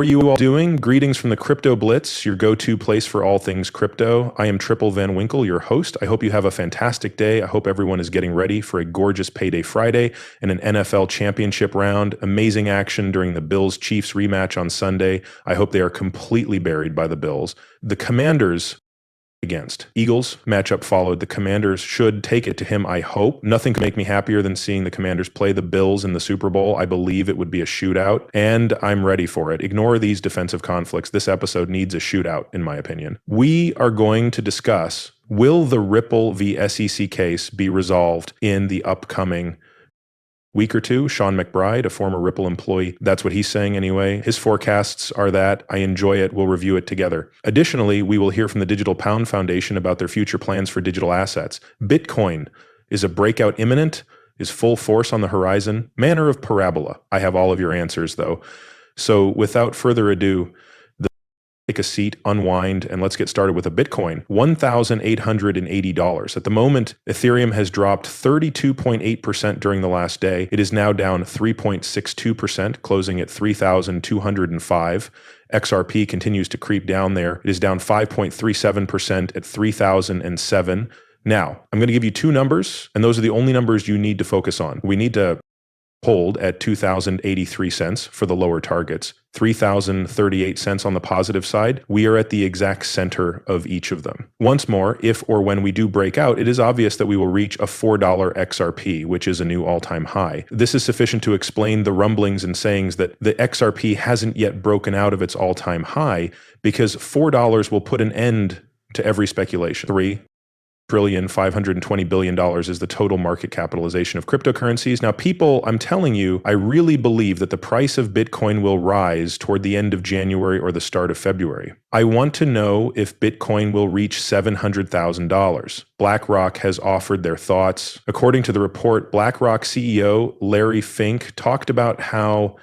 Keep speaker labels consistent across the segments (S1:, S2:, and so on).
S1: How are you all doing? Greetings from the Crypto Blitz, your go-to place for all things crypto. I am Triple Van Winkle, your host. I hope you have a fantastic day. I hope everyone is getting ready for a gorgeous payday Friday and an NFL championship round. Amazing action during the Bills-Chiefs rematch on Sunday. I hope they are completely buried by the Bills. The Commanders against Eagles matchup followed. The Commanders should take it to him, I hope. Nothing could make me happier than seeing the Commanders play the Bills in the Super Bowl. I believe it would be a shootout, and I'm ready for it. Ignore these defensive conflicts. This episode needs a shootout, in my opinion. We are going to discuss, will the Ripple v. SEC case be resolved in the upcoming week or two? Sean McBride, a former Ripple employee, that's what he's saying anyway. His forecasts are that. I enjoy it. We'll review it together. Additionally, we will hear from the Digital Pound Foundation about their future plans for digital assets. Bitcoin, is a breakout imminent? Is full force on the horizon? Manner of parabola. I have all of your answers though. So without further ado, take a seat, unwind, and let's get started with a Bitcoin. $1,880. At the moment, Ethereum has dropped 32.8% during the last day. It is now down 3.62%, closing at 3,205. XRP continues to creep down there. It is down 5.37% at 3,007. Now, I'm going to give you two numbers, and those are the only numbers you need to focus on. We need to hold at 2,083 cents for the lower targets, 3,038 cents on the positive side. We are at the exact center of each of them. Once more, if or when we do break out, it is obvious that we will reach a $4 XRP, which is a new all-time high. This is sufficient to explain the rumblings and sayings that the XRP hasn't yet broken out of its all-time high, because $4 will put an end to every speculation. $3,520 billion is the total market capitalization of cryptocurrencies. Now, people, I'm telling you, I really believe that the price of Bitcoin will rise toward the end of January or the start of February. I want to know if Bitcoin will reach $700,000. BlackRock has offered their thoughts. According to the report, BlackRock CEO Larry Fink talked about how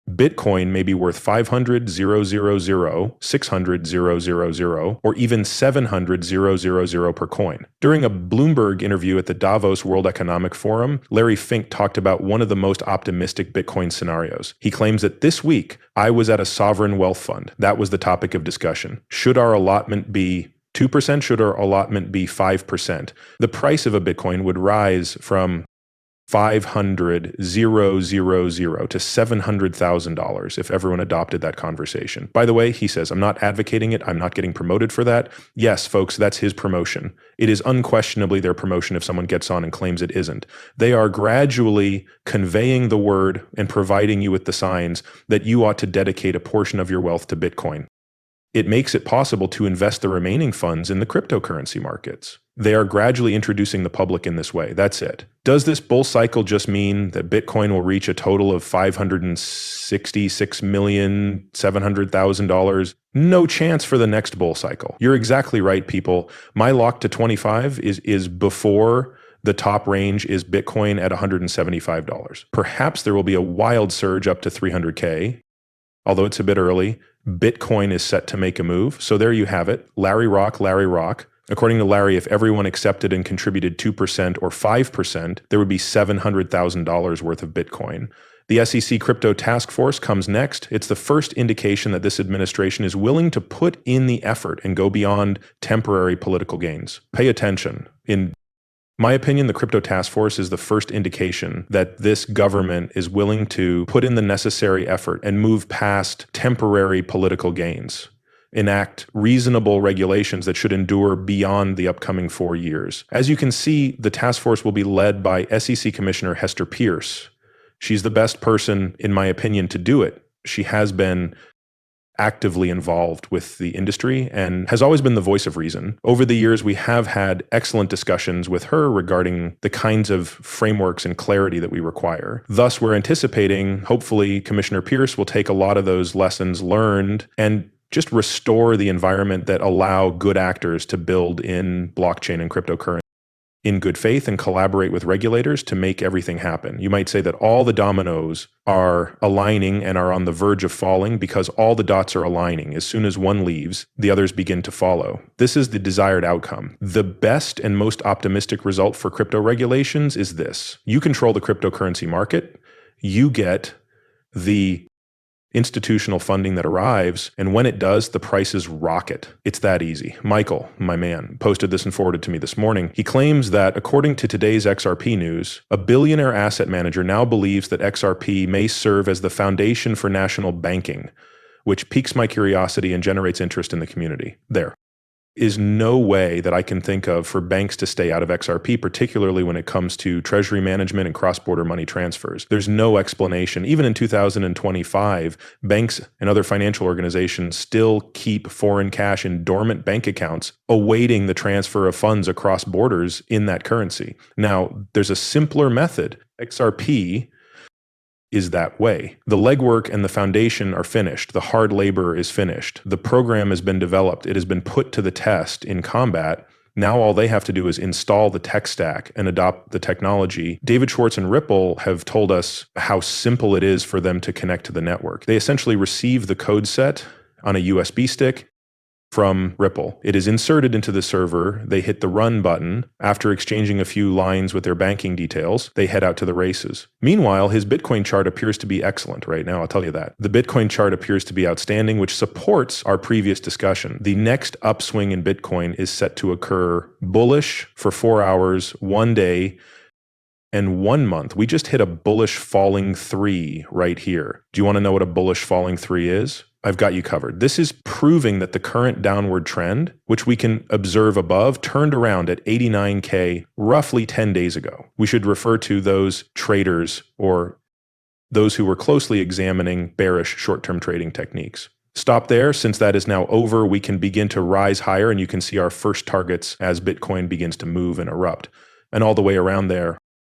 S1: Bitcoin may be worth 500,000, 600,000, or even 700,000 per coin. During a Bloomberg interview at the Davos World Economic Forum, Larry Fink talked about one of the most optimistic Bitcoin scenarios. He claims that this week, I was at a sovereign wealth fund. That was the topic of discussion. Should our allotment be 2%? Should our allotment be 5%? The price of a Bitcoin would rise from 500,000 to $700,000 if everyone adopted that conversation. By the way, he says, I'm not advocating it. I'm not getting promoted for that. Yes, folks, that's his promotion. It is unquestionably their promotion if someone gets on and claims it isn't. They are gradually conveying the word and providing you with the signs that you ought to dedicate a portion of your wealth to Bitcoin. It makes it possible to invest the remaining funds in the cryptocurrency markets. They are gradually introducing the public in this way. That's it. Does this bull cycle just mean that Bitcoin will reach a total of $566,700,000? No chance for the next bull cycle. You're exactly right, people. My lock to 25 is before the top range is Bitcoin at $175. Perhaps there will be a wild surge up to 300K. Although it's a bit early, Bitcoin is set to make a move. So there you have it. Larry Rock. According to Larry, if everyone accepted and contributed 2% or 5%, there would be $700,000 worth of Bitcoin. The SEC Crypto Task Force comes next. It's the first indication that this administration is willing to put in the effort and go beyond temporary political gains. Pay attention. In my opinion, the Crypto Task Force is the first indication that this government is willing to put in the necessary effort and move past temporary political gains, enact reasonable regulations that should endure beyond the upcoming 4 years. As you can see, the task force will be led by SEC Commissioner Hester Pierce. She's the best person, in my opinion, to do it. She has been actively involved with the industry and has always been the voice of reason. Over the years, we have had excellent discussions with her regarding the kinds of frameworks and clarity that we require. Thus, we're anticipating, hopefully, Commissioner Pierce will take a lot of those lessons learned and just restore the environment that allow good actors to build in blockchain and cryptocurrency in good faith and collaborate with regulators to make everything happen. You might say that all the dominoes are aligning and are on the verge of falling because all the dots are aligning. As soon as one leaves, the others begin to follow. This is the desired outcome. The best and most optimistic result for crypto regulations is this. You control the cryptocurrency market. You get the institutional funding that arrives, and when it does, the prices rocket. It's that easy. Michael, my man, posted this and forwarded to me this morning. He claims that according to today's XRP news, a billionaire asset manager now believes that XRP may serve as the foundation for national banking, which piques my curiosity and generates interest in the community. There is no way that I can think of for banks to stay out of XRP, particularly when it comes to treasury management and cross-border money transfers. There's no explanation. Even in 2025, banks and other financial organizations still keep foreign cash in dormant bank accounts, awaiting the transfer of funds across borders in that currency. Now, there's a simpler method. XRP is that way. The legwork and the foundation are finished. The hard labor is finished. The program has been developed. It has been put to the test in combat. Now all they have to do is install the tech stack and adopt the technology. David Schwartz and Ripple have told us how simple it is for them to connect to the network. They essentially receive the code set on a USB stick from Ripple. It is inserted into the server. They hit the run button. After exchanging a few lines with their banking details, they head out to the races. Meanwhile, his Bitcoin chart appears to be excellent right now. I'll tell you that. The Bitcoin chart appears to be outstanding, which supports our previous discussion. The next upswing in Bitcoin is set to occur bullish for 4 hours, 1 day, and 1 month. We just hit a bullish falling 3 right here. Do you want to know what a bullish falling 3 is? I've got you covered. This is proving that the current downward trend, which we can observe above, turned around at 89K roughly 10 days ago. We should refer to those traders or those who were closely examining bearish short-term trading techniques. Stop there. Since that is now over, we can begin to rise higher, and you can see our first targets as Bitcoin begins to move and erupt. And all the way around there,